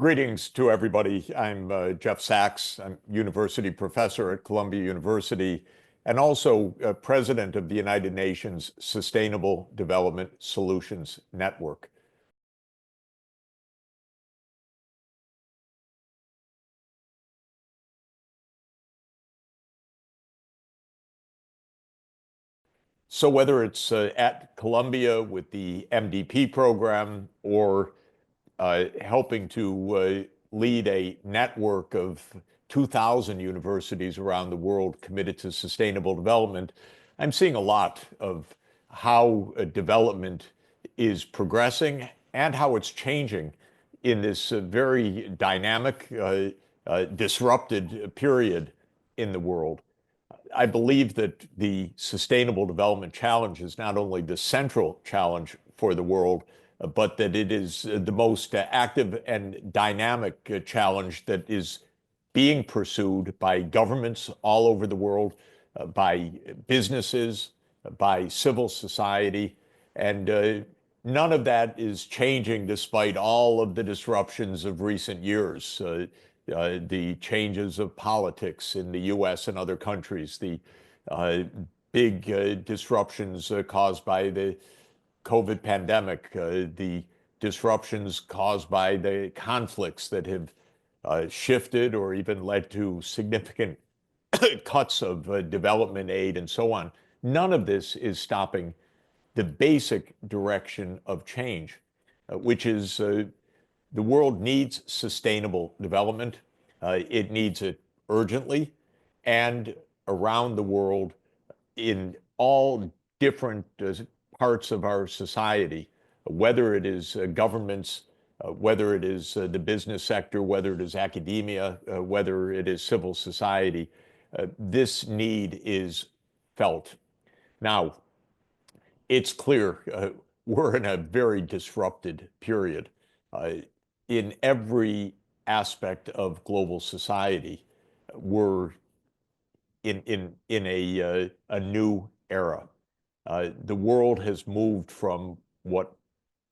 Greetings to everybody. I'm Jeff Sachs. I'm university professor at Columbia University and also president of the United Nations Sustainable Development Solutions Network. So whether it's at Columbia with the MDP program or helping to lead a network of 2,000 universities around the world committed to sustainable development, I'm seeing a lot of how development is progressing and how it's changing in this very dynamic, disrupted period in the world. I believe that the Sustainable Development Challenge is not only the central challenge for the world, but that it is the most active and dynamic challenge that is being pursued by governments all over the world, by businesses, by civil society, and none of that is changing despite all of the disruptions of recent years. The changes of politics in the US and other countries, the big disruptions caused by the COVID pandemic, the disruptions caused by the conflicts that have shifted or even led to significant cuts of development aid and so on. None of this is stopping the basic direction of change, which is the world needs sustainable development. It needs it urgently and around the world in all different parts of our society, whether it is governments, whether it is the business sector, whether it is academia, whether it is civil society. This need is felt. Now, it's clear we're in a very disrupted period. In every aspect of global society, we're in a new era. The world has moved from what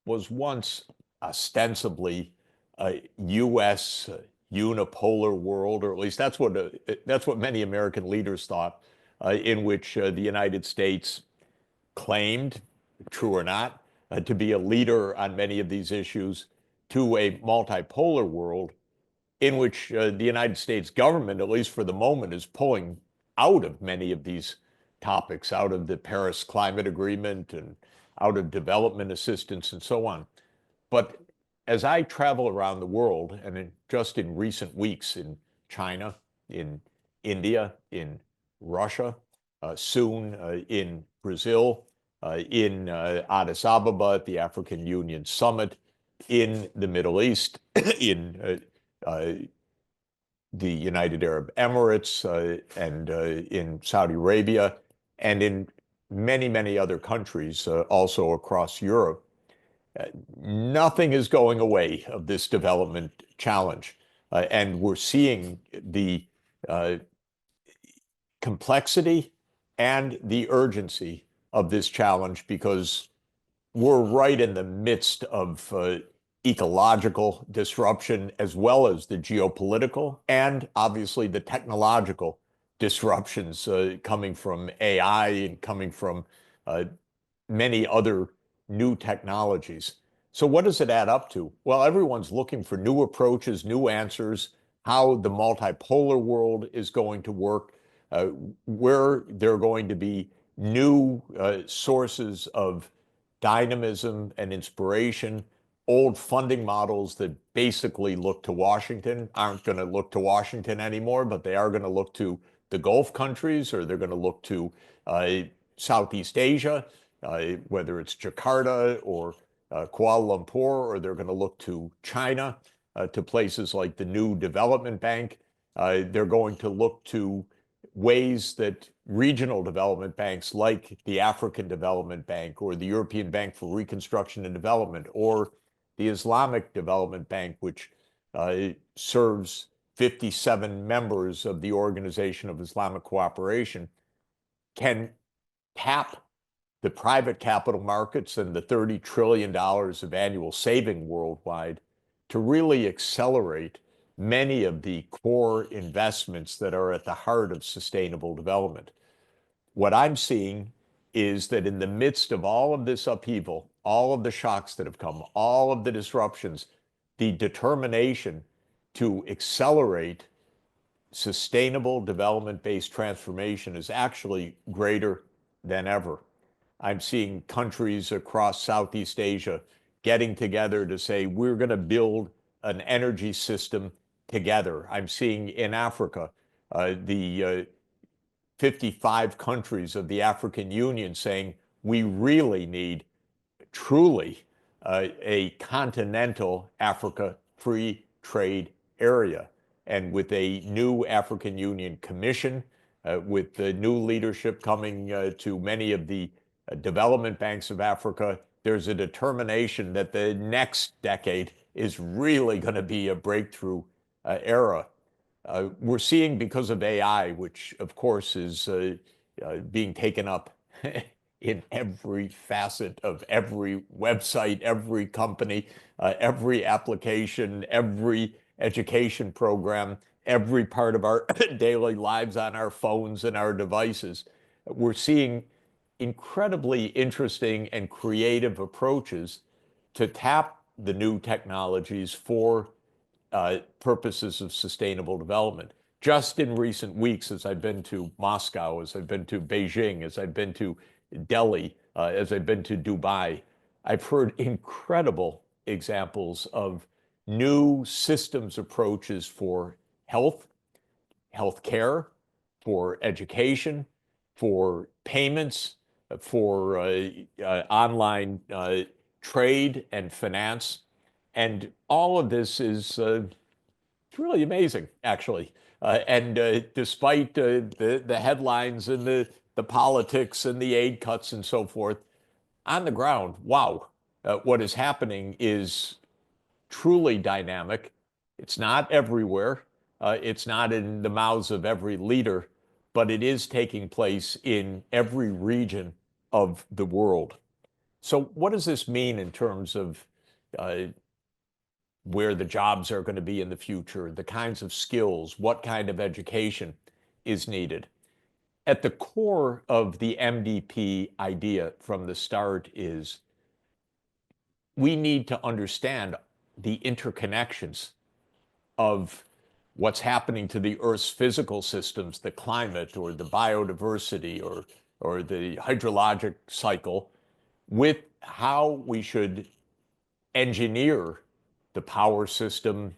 was once ostensibly a U.S. unipolar world, or at least that's what many American leaders thought, in which the United States claimed, true or not, to be a leader on many of these issues, to a multipolar world in which the United States government, at least for the moment, is pulling out of many of these topics, out of the Paris Climate Agreement and out of development assistance and so on. But as I travel around the world, and just in recent weeks in China, in India, in Russia, soon in Brazil, in Addis Ababa at the African Union Summit, in the Middle East, in the United Arab Emirates, and in Saudi Arabia, and in many, many other countries, also across Europe. Nothing is going away of this development challenge. And we're seeing the complexity and the urgency of this challenge because we're right in the midst of ecological disruption, as well as the geopolitical and obviously the technological disruptions coming from AI and coming from many other new technologies. So what does it add up to? Well, everyone's looking for new approaches, new answers, how the multipolar world is going to work, where there are going to be new sources of dynamism and inspiration. Old funding models that basically look to Washington aren't going to look to Washington anymore, but they are going to look to the Gulf countries, or they're going to look to Southeast Asia, whether it's Jakarta or Kuala Lumpur, or they're going to look to China, to places like the new development bank. They're going to look to ways that regional development banks like the African Development Bank or the European Bank for Reconstruction and Development or the Islamic Development Bank, which serves 57 members of the Organization of Islamic Cooperation, can tap the private capital markets and the $30 trillion of annual saving worldwide to really accelerate many of the core investments that are at the heart of sustainable development. What I'm seeing is that in the midst of all of this upheaval, all of the shocks that have come, all of the disruptions, the determination to accelerate sustainable development-based transformation is actually greater than ever. I'm seeing countries across Southeast Asia getting together to say, we're going to build an energy system together. I'm seeing in Africa, the 55 countries of the African Union saying, we really need truly a continental Africa free trade area. And with a new African Union Commission, with the new leadership coming to many of the development banks of Africa, there's a determination that the next decade is really going to be a breakthrough era. We're seeing, because of AI, which of course is being taken up in every facet of every website, every company, every application, every education program, every part of our daily lives on our phones and our devices. We're seeing incredibly interesting and creative approaches to tap the new technologies for purposes of sustainable development. Just in recent weeks, as I've been to Moscow, as I've been to Beijing, as I've been to Delhi, as I've been to Dubai, I've heard incredible examples of new systems approaches for health, healthcare, for education, for payments, for online trade and finance. And all of this is it's really amazing, actually. And despite the headlines and the politics and the aid cuts and so forth, on the ground, wow, what is happening is truly dynamic. It's not everywhere. It's not in the mouths of every leader, but it is taking place in every region of the world. So what does this mean in terms of uh, where the jobs are going to be in the future, the kinds of skills, what kind of education is needed? At the core of the MDP idea from the start is we need to understand the interconnections of what's happening to the Earth's physical systems, the climate or the biodiversity or the hydrologic cycle, with how we should engineer the power system,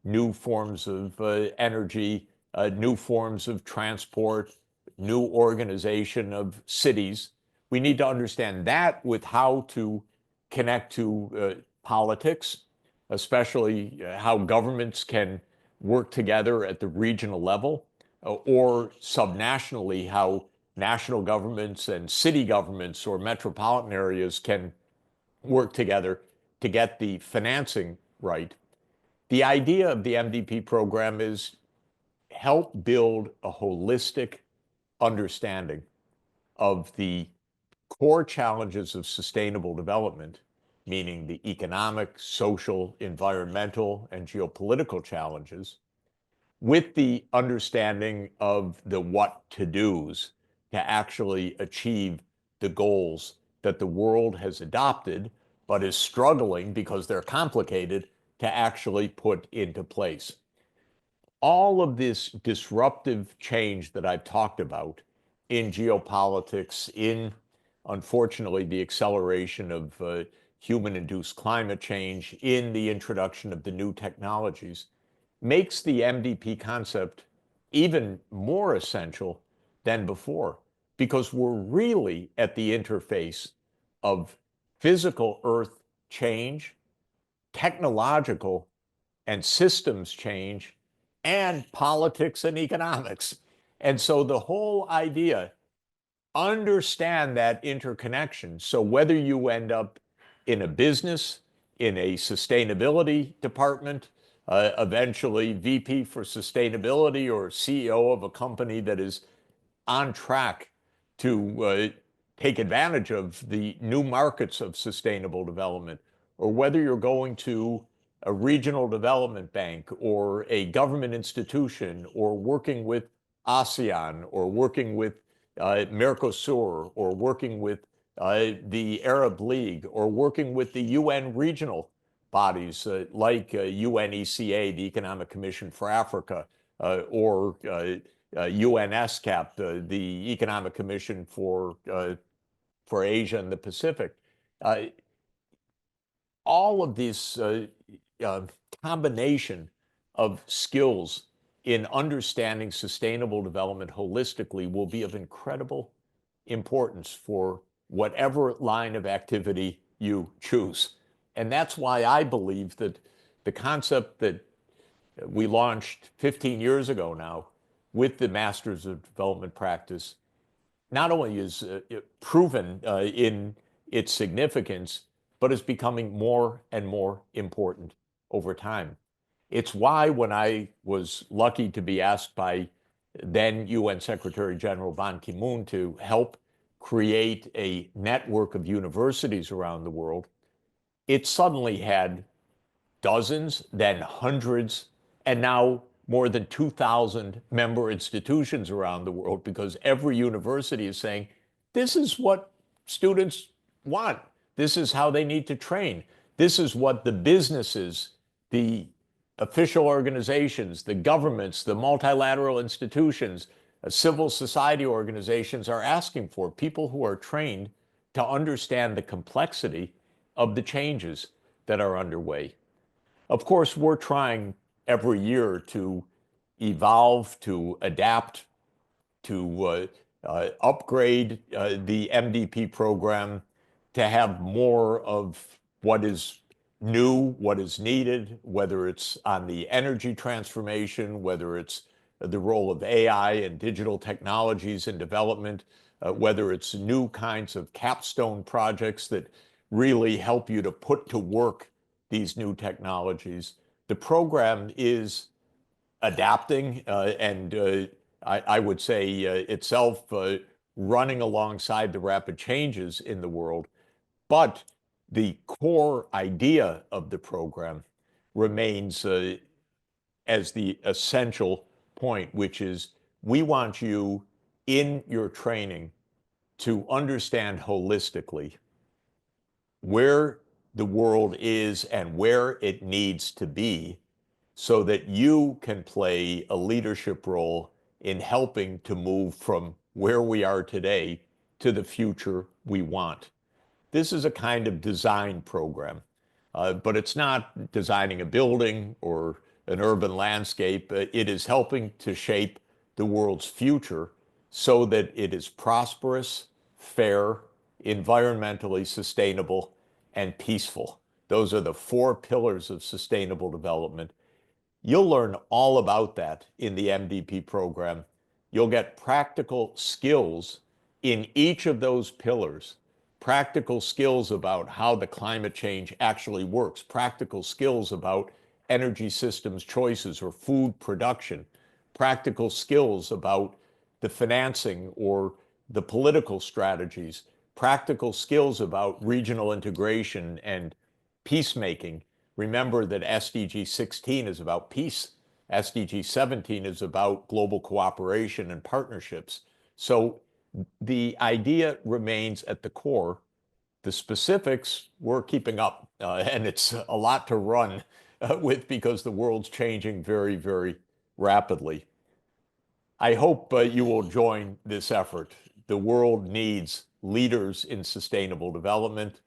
new forms of energy, new forms of transport, new organization of cities. We need to understand that with how to connect to politics, especially how governments can work together at the regional level, or subnationally, how national governments and city governments or metropolitan areas can work together to get the financing right. The idea of the MDP program is help build a holistic understanding of the core challenges of sustainable development, meaning the economic, social, environmental, and geopolitical challenges, with the understanding of the what to do's to actually achieve the goals that the world has adopted, but is struggling because they're complicated to actually put into place. All of this disruptive change that I've talked about in geopolitics, in, unfortunately, the acceleration of human-induced climate change, in the introduction of the new technologies, makes the MDP concept even more essential than before, because we're really at the interface of physical Earth change, technological and systems change, and politics and economics. And so the whole idea, understand that interconnection. So whether you end up in a business, in a sustainability department, eventually VP for sustainability or CEO of a company that is on track to take advantage of the new markets of sustainable development, or whether you're going to a regional development bank or a government institution, or working with ASEAN, or working with Mercosur, or working with the Arab League, or working with the UN regional bodies like UNECA, the Economic Commission for Africa, or UNSCAP, the Economic Commission for Asia and the Pacific. All of these uh, combination of skills in understanding sustainable development holistically will be of incredible importance for whatever line of activity you choose. And that's why I believe that the concept that we launched 15 years ago now with the Masters of Development Practice not only is proven in its significance, but is becoming more and more important over time. It's why when I was lucky to be asked by then UN Secretary General Ban Ki-moon to help create a network of universities around the world, it suddenly had dozens, then hundreds, and now more than 2,000 member institutions around the world, because every university is saying, this is what students want. This is how they need to train. This is what the businesses, the official organizations, the governments, the multilateral institutions, civil society organizations are asking for, people who are trained to understand the complexity of the changes that are underway. Of course, we're trying every year to evolve, to adapt, to upgrade the MDP program, to have more of what is new, what is needed, whether it's on the energy transformation, whether it's the role of AI and digital technologies in development, whether it's new kinds of capstone projects that really help you to put to work these new technologies. The program is adapting and I would say itself running alongside the rapid changes in the world. But the core idea of the program remains as the essential point, which is we want you in your training to understand holistically where the world is and where it needs to be, so that you can play a leadership role in helping to move from where we are today to the future we want. This is a kind of design program, but it's not designing a building or an urban landscape. It is helping to shape the world's future so that it is prosperous, fair, environmentally sustainable, and peaceful. Those are the four pillars of sustainable development. You'll learn all about that in the MDP program. You'll get practical skills in each of those pillars, practical skills about how the climate change actually works, practical skills about energy systems choices or food production, practical skills about the financing or the political strategies, practical skills about regional integration and peacemaking. Remember that SDG 16 is about peace. SDG 17 is about global cooperation and partnerships. So the idea remains at the core. The specifics, we're keeping up, and it's a lot to run with because the world's changing very, very rapidly. I hope you will join this effort. The world needs leaders in sustainable development.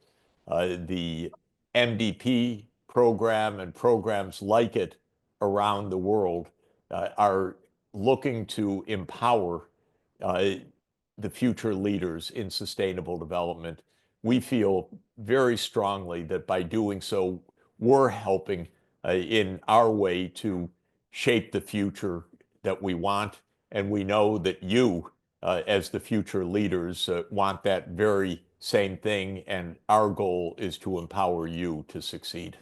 The MDP program and programs like it around the world are looking to empower the future leaders in sustainable development. We feel very strongly that by doing so, we're helping in our way to shape the future that we want. And we know that you, as the future leaders, want that very same thing. And our goal is to empower you to succeed.